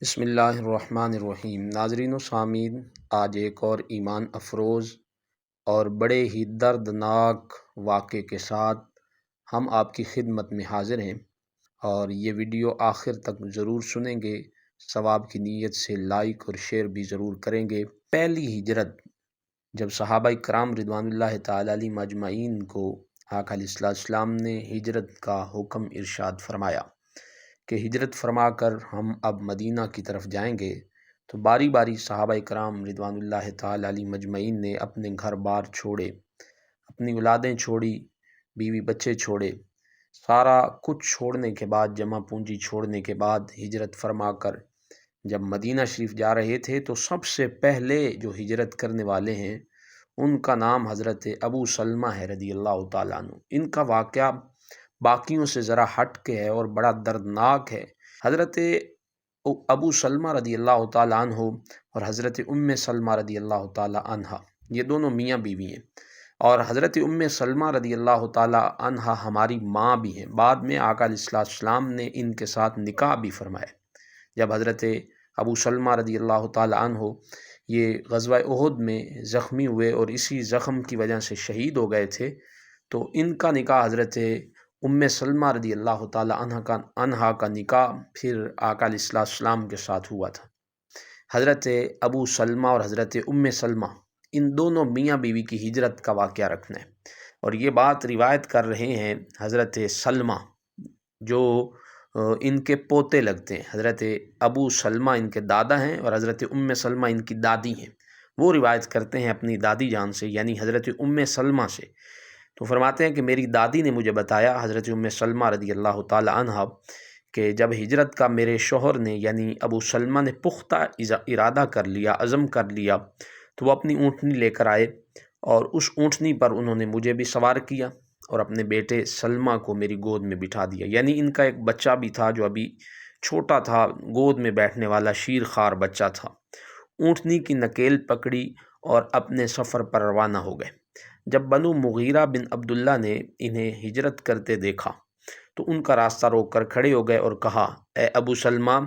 بسم اللہ الرحمن الرحیم۔ ناظرین و سامعین، آج ایک اور ایمان افروز اور بڑے ہی دردناک واقعے کے ساتھ ہم آپ کی خدمت میں حاضر ہیں، اور یہ ویڈیو آخر تک ضرور سنیں گے۔ ثواب کی نیت سے لائک اور شیئر بھی ضرور کریں گے۔ پہلی ہجرت، جب صحابہ کرام رضوان اللہ تعالی علیہ مجمعین کو آقا علیہ السلام نے ہجرت کا حکم ارشاد فرمایا کہ ہجرت فرما کر ہم اب مدینہ کی طرف جائیں گے، تو باری باری صحابہ کرام رضوان اللہ تعالی علیہ مجمعین نے اپنے گھر بار چھوڑے، اپنی اولادیں چھوڑی، بیوی بچے چھوڑے، سارا کچھ چھوڑنے کے بعد، جمع پونجی چھوڑنے کے بعد ہجرت فرما کر جب مدینہ شریف جا رہے تھے، تو سب سے پہلے جو ہجرت کرنے والے ہیں ان کا نام حضرت ابو سلمہ ہے رضی اللہ تعالیٰ عنہ۔ ان کا واقعہ باقیوں سے ذرا ہٹ کے ہے اور بڑا دردناک ہے۔ حضرت ابو سلمہ رضی اللہ تعالیٰ عنہ اور حضرت سلمہ رضی اللہ تعالیٰ عنہ، یہ دونوں میاں بیوی ہیں، اور حضرت سلمہ رضی اللہ تعالیٰ عنہ ہماری ماں بھی ہیں۔ بعد میں آقا علیہ السلام نے ان کے ساتھ نکاح بھی فرمایا۔ جب حضرت ابو سلمہ رضی اللہ تعالیٰ عنہ یہ غزوہ احد میں زخمی ہوئے اور اسی زخم کی وجہ سے شہید ہو گئے تھے، تو ان کا نکاح حضرت سلمہ رضی اللہ تعالیٰ عنہ کا نکاح پھر آقا علیہ السلام کے ساتھ ہوا تھا۔ حضرت ابو سلمہ اور حضرت سلمہ، ان دونوں میاں بیوی کی ہجرت کا واقعہ رکھنا ہے، اور یہ بات روایت کر رہے ہیں حضرت سلمہ، جو ان کے پوتے لگتے ہیں۔ حضرت ابو سلمہ ان کے دادا ہیں اور حضرت سلمہ ان کی دادی ہیں۔ وہ روایت کرتے ہیں اپنی دادی جان سے، یعنی حضرت سلمہ سے، تو فرماتے ہیں کہ میری دادی نے مجھے بتایا، حضرت سلمہ رضی اللہ تعالی عنہ، کہ جب ہجرت کا میرے شوہر نے یعنی ابو سلمہ نے پختہ ارادہ کر لیا، عزم کر لیا، تو وہ اپنی اونٹنی لے کر آئے، اور اس اونٹنی پر انہوں نے مجھے بھی سوار کیا اور اپنے بیٹے سلمہ کو میری گود میں بٹھا دیا۔ یعنی ان کا ایک بچہ بھی تھا جو ابھی چھوٹا تھا، گود میں بیٹھنے والا شیر خوار بچہ تھا۔ اونٹنی کی نکیل پکڑی اور اپنے سفر پر روانہ ہو گئے۔ جب بنو مغیرہ بن عبداللہ نے انہیں ہجرت کرتے دیکھا تو ان کا راستہ روک کر کھڑے ہو گئے اور کہا، اے ابو سلمہ،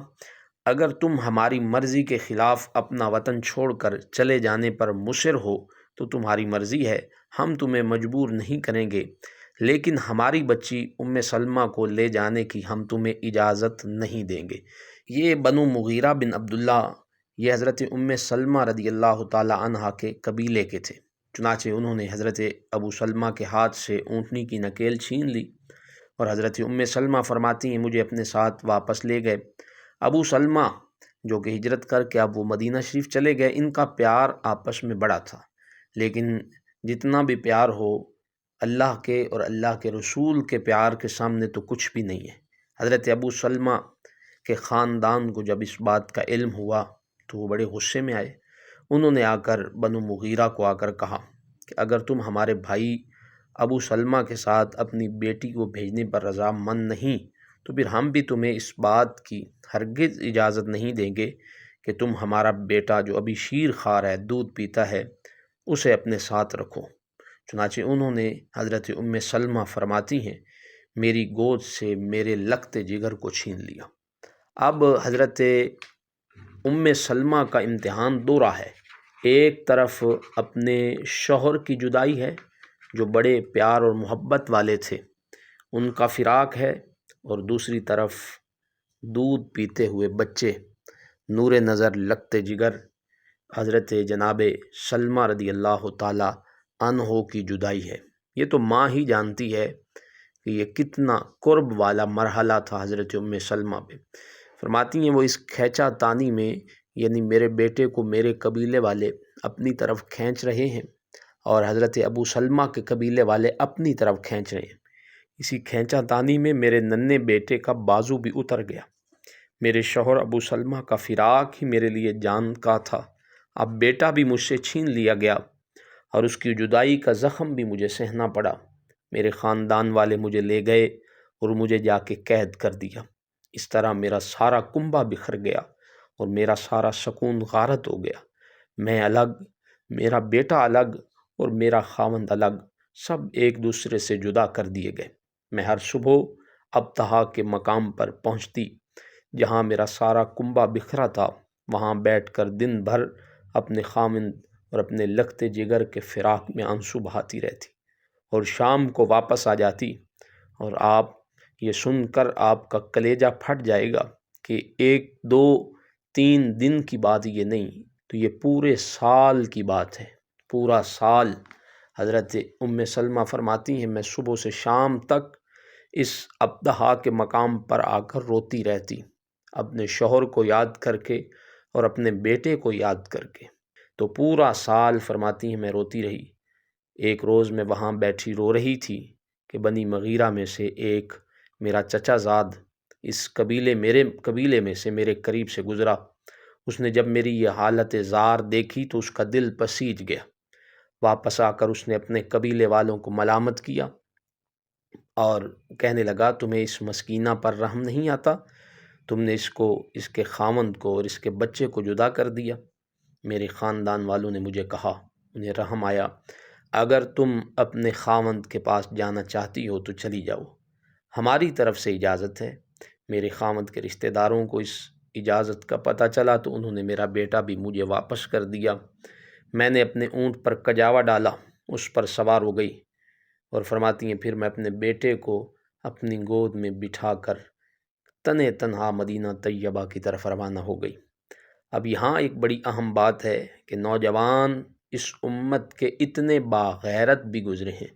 اگر تم ہماری مرضی کے خلاف اپنا وطن چھوڑ کر چلے جانے پر مصر ہو تو تمہاری مرضی ہے، ہم تمہیں مجبور نہیں کریں گے، لیکن ہماری بچی سلمہ کو لے جانے کی ہم تمہیں اجازت نہیں دیں گے۔ یہ بنو مغیرہ بن عبداللہ، یہ حضرت سلمہ رضی اللہ تعالی عنہ کے قبیلے کے تھے۔ چنانچہ انہوں نے حضرت ابو سلمہ کے ہاتھ سے اونٹنی کی نکیل چھین لی، اور حضرت سلمہ فرماتی ہیں مجھے اپنے ساتھ واپس لے گئے۔ ابو سلمہ جو کہ ہجرت کر کے اب وہ مدینہ شریف چلے گئے، ان کا پیار آپس میں بڑا تھا، لیکن جتنا بھی پیار ہو، اللہ کے اور اللہ کے رسول کے پیار کے سامنے تو کچھ بھی نہیں ہے۔ حضرت ابو سلمہ کے خاندان کو جب اس بات کا علم ہوا تو وہ بڑے غصے میں آئے۔ انہوں نے آ کر بنو مغیرہ کو آ کر کہا کہ اگر تم ہمارے بھائی ابو سلمہ کے ساتھ اپنی بیٹی کو بھیجنے پر رضامند نہیں، تو پھر ہم بھی تمہیں اس بات کی ہرگز اجازت نہیں دیں گے کہ تم ہمارا بیٹا جو ابھی شیر خوار ہے، دودھ پیتا ہے، اسے اپنے ساتھ رکھو۔ چنانچہ انہوں نے حضرت سلمہ فرماتی ہیں میری گود سے میرے لگتے جگر کو چھین لیا۔ اب حضرت سلمہ کا امتحان دورہ ہے۔ ایک طرف اپنے شوہر کی جدائی ہے جو بڑے پیار اور محبت والے تھے، ان کا فراق ہے، اور دوسری طرف دودھ پیتے ہوئے بچے، نور نظر لگتے جگر حضرت جناب سلمہ رضی اللہ تعالی عنہ کی جدائی ہے۔ یہ تو ماں ہی جانتی ہے کہ یہ کتنا قرب والا مرحلہ تھا حضرت سلمہ پہ۔ فرماتی ہیں وہ اس کھینچا تانی میں، یعنی میرے بیٹے کو میرے قبیلے والے اپنی طرف کھینچ رہے ہیں اور حضرت ابو سلمہ کے قبیلے والے اپنی طرف کھینچ رہے ہیں۔ اسی کھینچا تانی میں میرے ننھے بیٹے کا بازو بھی اتر گیا۔ میرے شوہر ابو سلمہ کا فراق ہی میرے لیے جان کا تھا، اب بیٹا بھی مجھ سے چھین لیا گیا اور اس کی جدائی کا زخم بھی مجھے سہنا پڑا۔ میرے خاندان والے مجھے لے گئے اور مجھے جا کے قید کر دیا۔ اس طرح میرا سارا کنبہ بکھر گیا اور میرا سارا سکون غارت ہو گیا۔ میں الگ، میرا بیٹا الگ اور میرا خاوند الگ، سب ایک دوسرے سے جدا کر دیے گئے۔ میں ہر صبح ابتہا کے مقام پر پہنچتی، جہاں میرا سارا کنبہ بکھرا تھا وہاں بیٹھ کر دن بھر اپنے خامند اور اپنے لگتے جگر کے فراق میں آنسو بہاتی رہتی، اور شام کو واپس آ جاتی، اور آپ یہ سن کر آپ کا کلیجہ پھٹ جائے گا کہ 1 2 3 دن کی بات یہ نہیں، تو یہ پورے سال کی بات ہے، پورا سال۔ حضرت ام سلمہ فرماتی ہیں میں صبح سے شام تک اس ابتہا کے مقام پر آ کر روتی رہتی، اپنے شوہر کو یاد کر کے اور اپنے بیٹے کو یاد کر کے، تو پورا سال فرماتی ہیں میں روتی رہی۔ ایک روز میں وہاں بیٹھی رو رہی تھی کہ بنی مغیرہ میں سے ایک میرا چچا زاد اس میرے قبیلے میں سے میرے قریب سے گزرا۔ اس نے جب میری یہ حالت زار دیکھی تو اس کا دل پسیج گیا۔ واپس آ کر اس نے اپنے قبیلے والوں کو ملامت کیا اور کہنے لگا تمہیں اس مسکینہ پر رحم نہیں آتا؟ تم نے اس کے خاوند کو اور اس کے بچے کو جدا کر دیا۔ میرے خاندان والوں نے مجھے کہا، انہیں رحم آیا، اگر تم اپنے خاوند کے پاس جانا چاہتی ہو تو چلی جاؤ، ہماری طرف سے اجازت ہے۔ میرے خاوند کے رشتہ داروں کو اس اجازت کا پتہ چلا تو انہوں نے میرا بیٹا بھی مجھے واپس کر دیا۔ میں نے اپنے اونٹ پر کجاوا ڈالا، اس پر سوار ہو گئی، اور فرماتی ہیں پھر میں اپنے بیٹے کو اپنی گود میں بٹھا کر تنے تنہا مدینہ طیبہ کی طرف روانہ ہو گئی۔ اب یہاں ایک بڑی اہم بات ہے کہ نوجوان اس امت کے اتنے باغیرت بھی گزرے ہیں،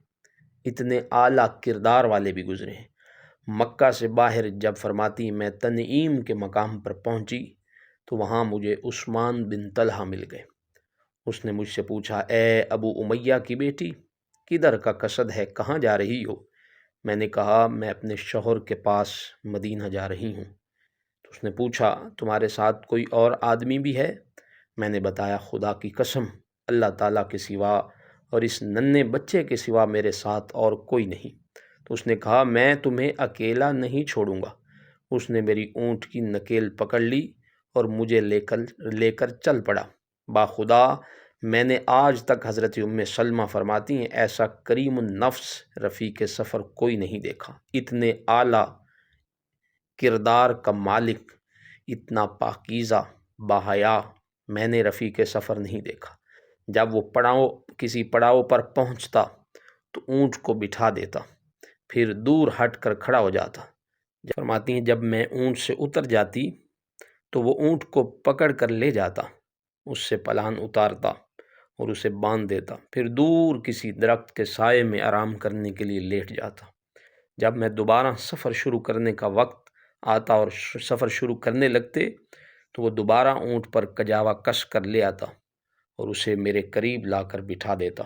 اتنے اعلیٰ کردار والے بھی گزرے ہیں۔ مکہ سے باہر جب فرماتی میں تنعیم کے مقام پر پہنچی تو وہاں مجھے عثمان بن طلحہ مل گئے۔ اس نے مجھ سے پوچھا، اے ابو امیہ کی بیٹی، کدھر کا قصد ہے، کہاں جا رہی ہو؟ میں نے کہا میں اپنے شوہر کے پاس مدینہ جا رہی ہوں۔ تو اس نے پوچھا تمہارے ساتھ کوئی اور آدمی بھی ہے؟ میں نے بتایا خدا کی قسم اللہ تعالیٰ کے سوا اور اس ننھے بچے کے سوا میرے ساتھ اور کوئی نہیں۔ تو اس نے کہا میں تمہیں اکیلا نہیں چھوڑوں گا۔ اس نے میری اونٹ کی نکیل پکڑ لی اور مجھے لے کر چل پڑا۔ باخدا میں نے آج تک حضرت ام سلمہ فرماتی ہیں ایسا کریم النفس رفیق سفر کوئی نہیں دیکھا، اتنے اعلیٰ کردار کا مالک، اتنا پاکیزہ باحیا میں نے رفیق سفر نہیں دیکھا۔ جب وہ کسی پڑاؤ پر پہنچتا تو اونٹ کو بٹھا دیتا، پھر دور ہٹ کر کھڑا ہو جاتا۔ فرماتی ہیں جب میں اونٹ سے اتر جاتی تو وہ اونٹ کو پکڑ کر لے جاتا، اس سے پلان اتارتا اور اسے باندھ دیتا، پھر دور کسی درخت کے سائے میں آرام کرنے کے لیے لیٹ جاتا۔ جب میں دوبارہ سفر شروع کرنے کا وقت آتا اور سفر شروع کرنے لگتے تو وہ دوبارہ اونٹ پر کجاوا کس کر لے آتا اور اسے میرے قریب لا کر بٹھا دیتا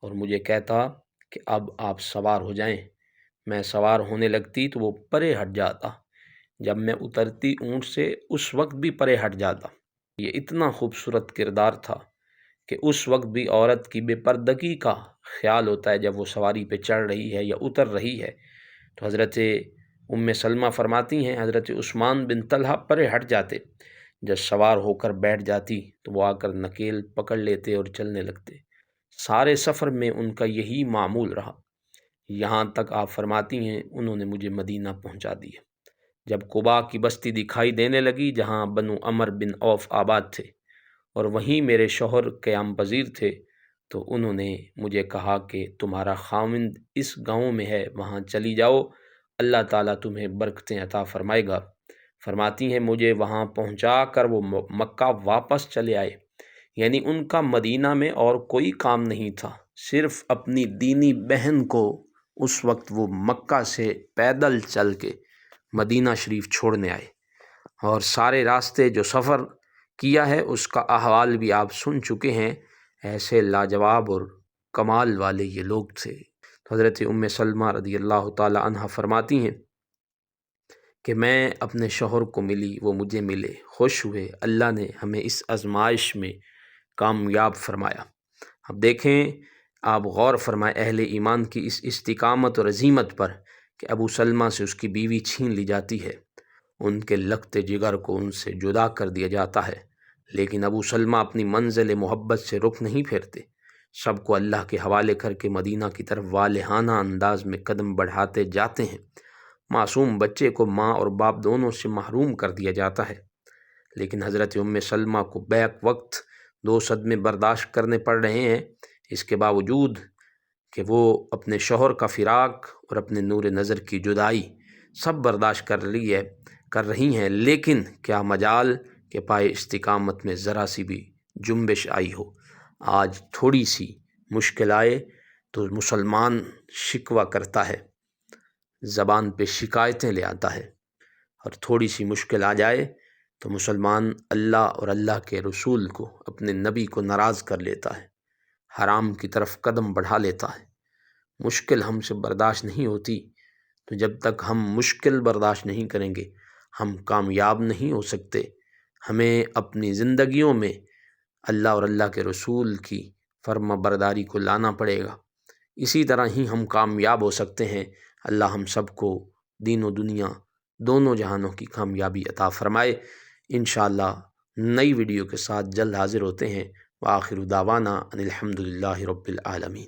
اور مجھے کہتا کہ اب آپ سوار ہو جائیں۔ میں سوار ہونے لگتی تو وہ پرے ہٹ جاتا، جب میں اترتی اونٹ سے اس وقت بھی پرے ہٹ جاتا۔ یہ اتنا خوبصورت کردار تھا کہ اس وقت بھی عورت کی بے پردگی کا خیال ہوتا ہے جب وہ سواری پہ چڑھ رہی ہے یا اتر رہی ہے۔ تو حضرت ام سلمہ فرماتی ہیں حضرت عثمان بن طلحہ پرے ہٹ جاتے، جب سوار ہو کر بیٹھ جاتی تو وہ آ کر نکیل پکڑ لیتے اور چلنے لگتے۔ سارے سفر میں ان کا یہی معمول رہا، یہاں تک آپ فرماتی ہیں انہوں نے مجھے مدینہ پہنچا دیا۔ جب قباء کی بستی دکھائی دینے لگی جہاں بنو عمر بن عوف آباد تھے اور وہیں میرے شوہر قیام پذیر تھے، تو انہوں نے مجھے کہا کہ تمہارا خاوند اس گاؤں میں ہے، وہاں چلی جاؤ، اللہ تعالیٰ تمہیں برکتیں عطا فرمائے گا۔ فرماتی ہیں مجھے وہاں پہنچا کر وہ مکہ واپس چلے آئے، یعنی ان کا مدینہ میں اور کوئی کام نہیں تھا، صرف اپنی دینی بہن کو اس وقت وہ مکہ سے پیدل چل کے مدینہ شریف چھوڑنے آئے، اور سارے راستے جو سفر کیا ہے اس کا احوال بھی آپ سن چکے ہیں، ایسے لاجواب اور کمال والے یہ لوگ تھے۔ حضرت ام سلمہ رضی اللہ تعالی عنہ فرماتی ہیں کہ میں اپنے شوہر کو ملی، وہ مجھے ملے، خوش ہوئے، اللہ نے ہمیں اس آزمائش میں کامیاب فرمایا۔ اب دیکھیں، آپ غور فرمائیں اہل ایمان کی اس استقامت اور عزیمت پر کہ ابو سلمہ سے اس کی بیوی چھین لی جاتی ہے، ان کے لگتے جگر کو ان سے جدا کر دیا جاتا ہے، لیکن ابو سلمہ اپنی منزل محبت سے رخ نہیں پھیرتے، سب کو اللہ کے حوالے کر کے مدینہ کی طرف والہانہ انداز میں قدم بڑھاتے جاتے ہیں۔ معصوم بچے کو ماں اور باپ دونوں سے محروم کر دیا جاتا ہے، لیکن حضرت ام سلمہ کو بیک وقت 2 صدمے برداشت کرنے پڑ رہے ہیں، اس کے باوجود کہ وہ اپنے شوہر کا فراق اور اپنے نور نظر کی جدائی سب برداشت کر رہی ہیں، لیکن کیا مجال کہ پائے استقامت میں ذرا سی بھی جنبش آئی ہو۔ آج تھوڑی سی مشکل آئے تو مسلمان شکوہ کرتا ہے، زبان پہ شکایتیں لے آتا ہے، اور تھوڑی سی مشکل آ جائے تو مسلمان اللہ اور اللہ کے رسول کو، اپنے نبی کو ناراض کر لیتا ہے، حرام کی طرف قدم بڑھا لیتا ہے۔ مشکل ہم سے برداشت نہیں ہوتی، تو جب تک ہم مشکل برداشت نہیں کریں گے ہم کامیاب نہیں ہو سکتے۔ ہمیں اپنی زندگیوں میں اللہ اور اللہ کے رسول کی فرما برداری کو لانا پڑے گا، اسی طرح ہی ہم کامیاب ہو سکتے ہیں۔ اللہ ہم سب کو دین و دنیا دونوں جہانوں کی کامیابی عطا فرمائے۔ انشاءاللہ نئی ویڈیو کے ساتھ جلد حاضر ہوتے ہیں۔ وآخر دعوانا ان الحمد للہ رب العالمین۔